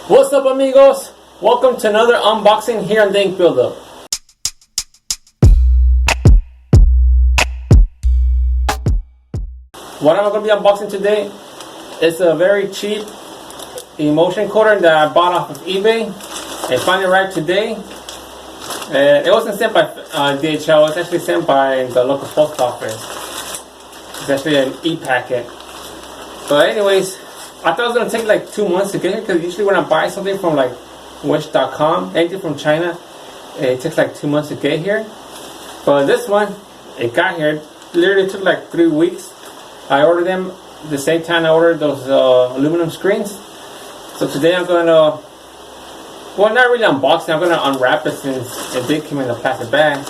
What's up, amigos? Welcome to another unboxing here on the Ink Buildup. What I'm going to be unboxing today is a very cheap emulsion coater that I bought off of eBay. I finally arrived today. It wasn't sent by DHL, it was actually sent by the local post office. It's actually an e-packet. But anyways, I thought it was going to take like 2 months to get here, because usually when I buy something from like Wish.com, anything from China, it takes like 2 months to get here. But this one, it got here. It literally took like 3 weeks. I ordered them the same time I ordered those aluminum screens. So today I'm going to, well, not really unboxing, I'm going to unwrap it since it did come in a plastic bag.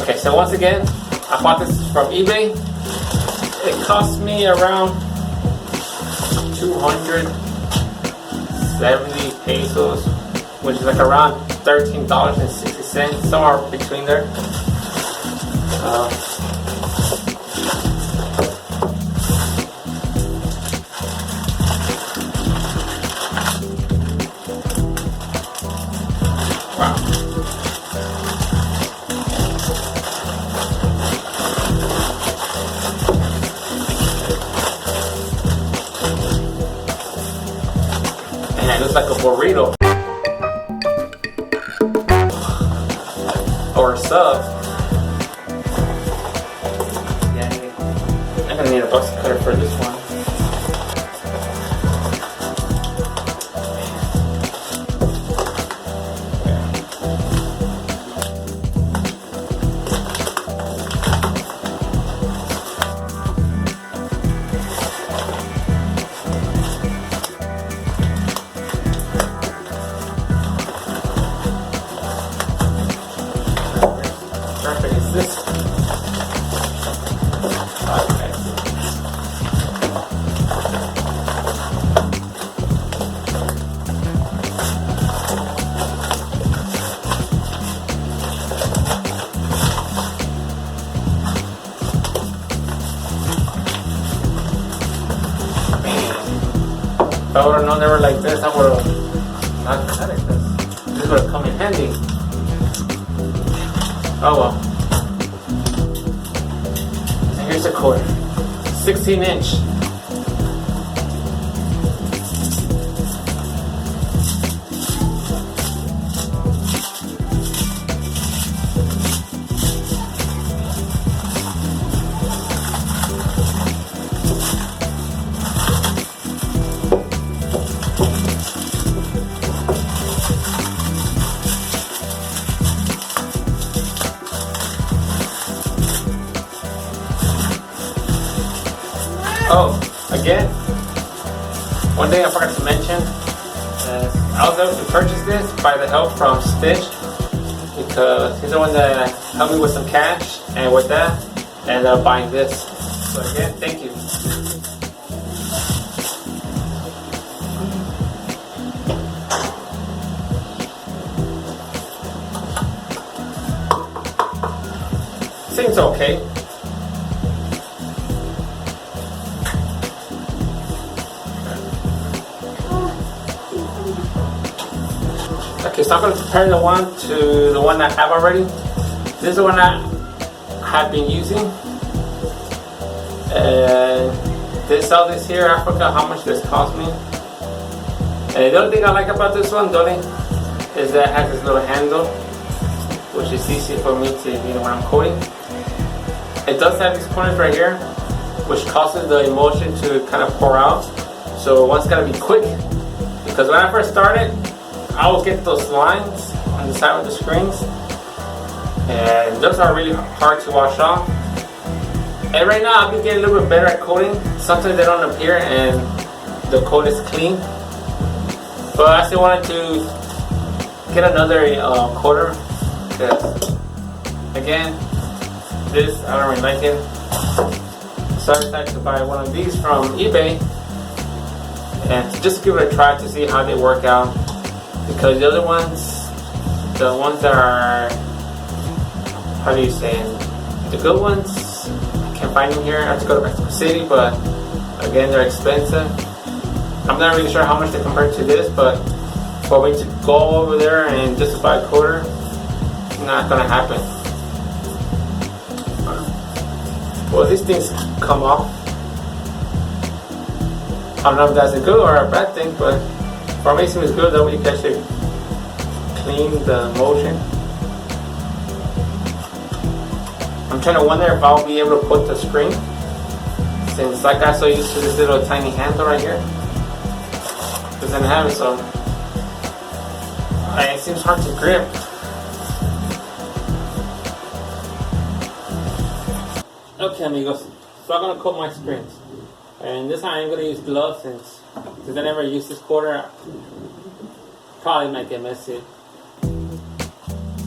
Okay, so once again, I bought this from eBay. It cost me around 270 pesos, which is like around $13.60, somewhere between there. Wow. And it looks like a burrito. Or a sub. Yeah, I'm gonna need a box cutter for this one. Perfect is this. Okay. If I would have known they were like this, I would have not cut it. This would have come in handy. Oh well. And here's the coater. 16-inch. Oh, again, one thing I forgot to mention, I was able to purchase this by the help from Stitch, because he's the one that helped me with some cash, and with that, I ended up buying this. So again, thank you. Seems okay. Okay, so I'm going to compare the one to the one I have already. This is the one I have been using. They sell this here. I forgot how much this cost me. And the only thing I like about this one, is that it has this little handle, which is easy for me to, when I'm coating. It does have these corners right here, which causes the emulsion to kind of pour out. So one's got to be quick, because when I first started, I will get those lines on the side of the screens, and those are really hard to wash off. And right now I've been getting a little bit better at coating. Sometimes they don't appear and the coat is clean, but I still wanted to get another coater, because again, this I don't really like it. So I decided to buy one of these from eBay and just give it a try to see how they work out. Because the other ones, the ones that are, how do you say it? The good ones, I can't find them here. I have to go to Mexico City, but again, they're expensive. I'm not really sure how much to compare to this, but for me to go over there and just buy a coater, not gonna happen. Well, these things come off. I don't know if that's a good or a bad thing, but for me it seems good that we can actually clean the motion. I'm trying to wonder if I'll be able to put the screen, since I got so used to this little tiny handle right here. Doesn't have it, so it seems hard to grip. Okay, amigos, so I'm gonna coat my screens, and this time I'm gonna use gloves since I never use this coater. Probably might get messy.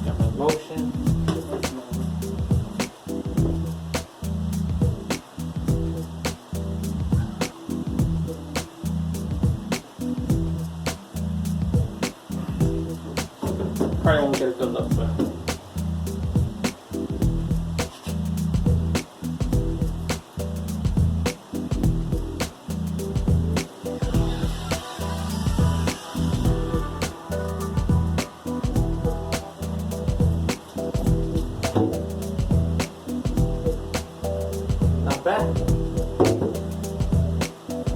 Got my motion. Probably won't get a good look, but not bad.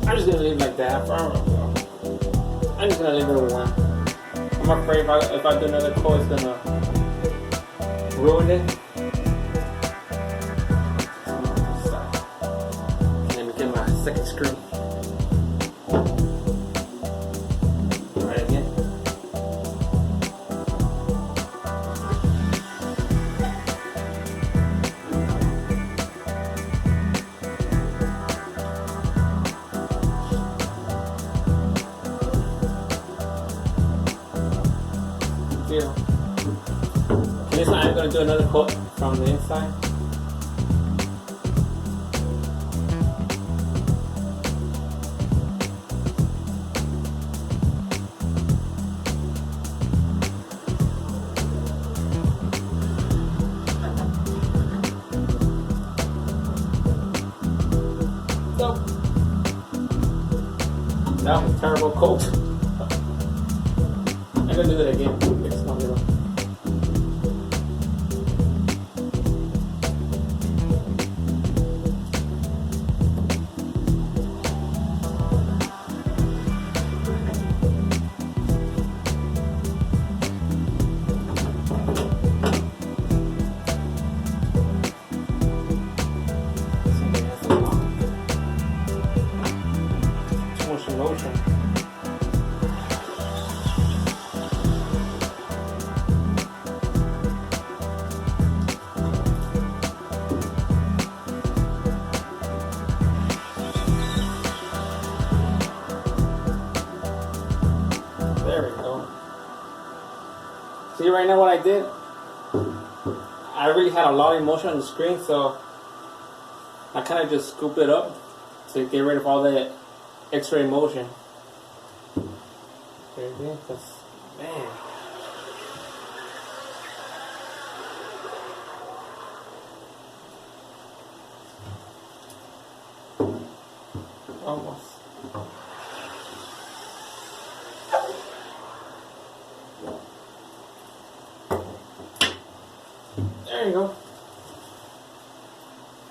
I'm just gonna leave it like that. I'm just gonna leave it with one. I'm afraid if I do another coat, it's gonna ruin it. Let me get my second screw. Try it again. This time I'm going to do another coat from the inside. So, that was a terrible coat. I'm going to do that again. It's not little. Motion. There we go. See right now what I did? I really had a lot of motion on the screen, so I kind of just scoop it up to get rid of all that X-ray motion. There it is. That's, man. Almost. There you go.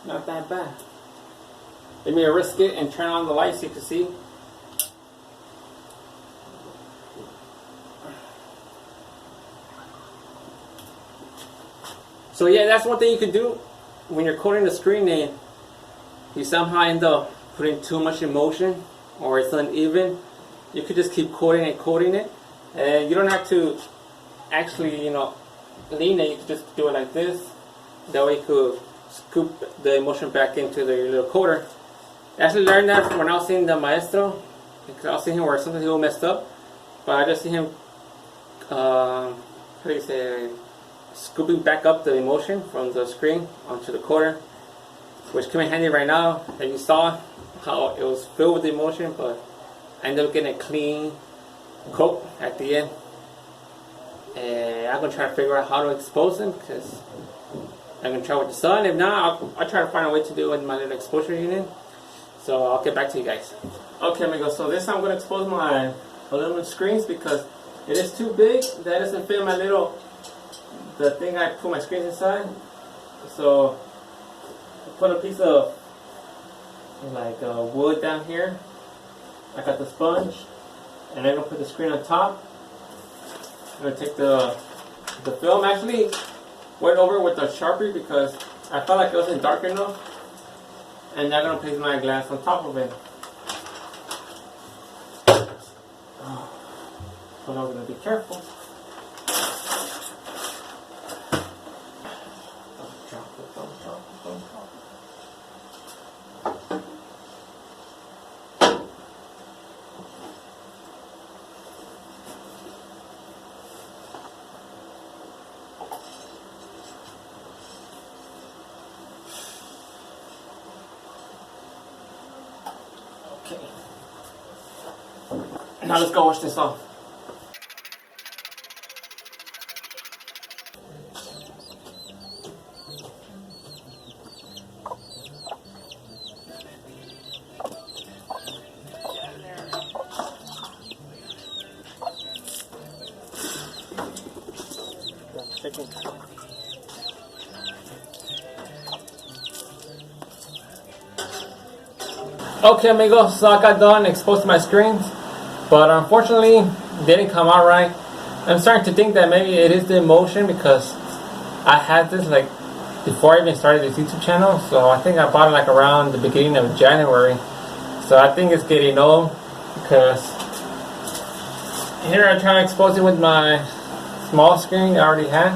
Not that bad. Let me risk it and turn on the light so you can see. So yeah, that's one thing you can do when you're coating the screen and you somehow end up putting too much emotion or it's uneven. You could just keep coating it, and you don't have to actually, lean it. You could just do it like this. That way you could scoop the emulsion back into the little coater. I actually learned that when I was seeing the maestro, because I was seeing him where sometimes he will mess up, but I just see him, scooping back up the emulsion from the screen onto the coater, which came in handy right now. And you saw how it was filled with emulsion, but I ended up getting a clean coat at the end. And I'm going to try to figure out how to expose them, because I'm going to try with the sun. If not, I'll try to find a way to do it with my little exposure unit. So So I'll get back to you guys. Okay, amigos, so this time I'm going to expose my aluminum screens because it is too big. That doesn't fit my the thing I put my screens inside. So I put a piece of like wood down here. I got the sponge, and I'm going to put the screen on top. I'm going to take the film. Actually went over with the Sharpie because I felt like it wasn't dark enough. And I'm going to place my glass on top of it. But I'm going to be careful. Don't drop it, don't drop it, don't drop it. Okay. Now let's go wash this off. Okay, amigos, so I got done exposing my screens, but unfortunately they didn't come out right. I'm starting to think that maybe it is the emulsion because I had this like before I even started this YouTube channel, so I think I bought it like around the beginning of January. So I think it's getting old because here I'm trying to expose it with my small screen I already had,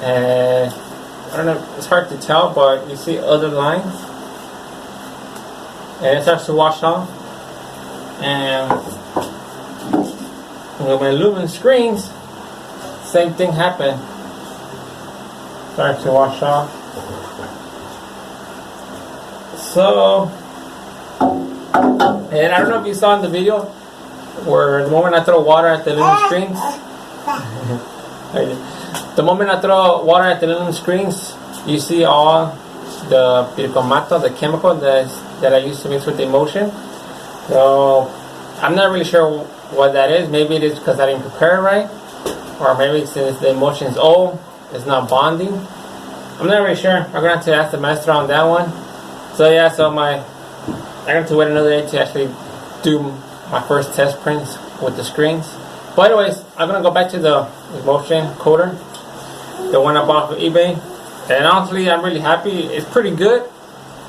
and I don't know, it's hard to tell, but you see other lines. And it starts to wash off, and with my aluminum screens, same thing happened. Starts to wash off. So, and I don't know if you saw in the video where the moment I throw water at the aluminum screens, the moment I throw water at the aluminum screens, you see all the bicarbonato, the chemical that I used to mix with the emulsion. So I'm not really sure what that is. Maybe it is because I didn't prepare it right, or maybe since the emulsion is old, it's not bonding. I'm not really sure. I'm gonna have to ask the master on that one. So yeah, so I'm gonna have to wait another day to actually do my first test prints with the screens. But anyways, I'm gonna go back to the emulsion coater, the one I bought from eBay. And honestly, I'm really happy. It's pretty good.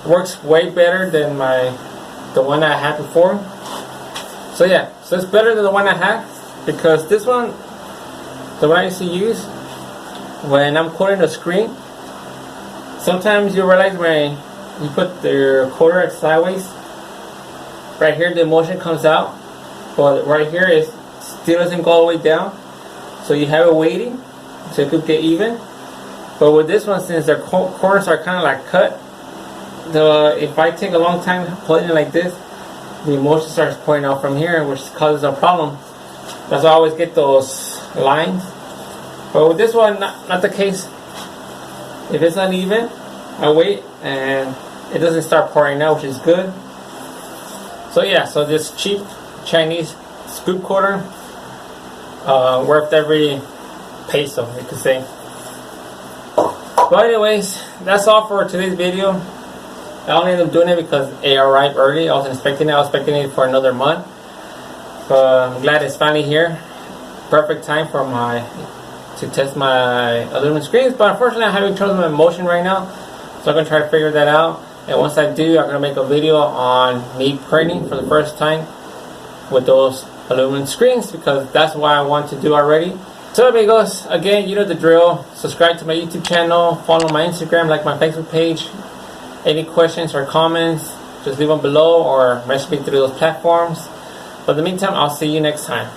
Works way better than the one I had before. So yeah, so it's better than the one I had because this one, the one I used to use when I'm coating the screen, sometimes you realize when you put the coater sideways, right here the emulsion comes out, but right here it still doesn't go all the way down. So you have it waiting so it could get even. But with this one, since the corners are kind of like cut, if I take a long time putting it like this, the emulsion starts pouring out from here, which causes a problem. That's why I always get those lines. But with this one, not the case. If it's uneven, I wait and it doesn't start pouring out, which is good. So yeah, so this cheap Chinese scoop coater, worth every peso, you could say. But anyways, that's all for today's video. I only ended up doing it because it arrived early. I wasn't expecting it. I was expecting it for another month. But I'm glad it's finally here. Perfect time for to test my aluminum screens. But unfortunately, I'm having trouble with my emulsion right now. So I'm going to try to figure that out. And once I do, I'm going to make a video on me printing for the first time with those aluminum screens, because that's what I want to do already. So amigos, again, you know the drill. Subscribe to my YouTube channel, follow my Instagram, like my Facebook page. Any questions or comments, just leave them below or message me through those platforms. But in the meantime, I'll see you next time.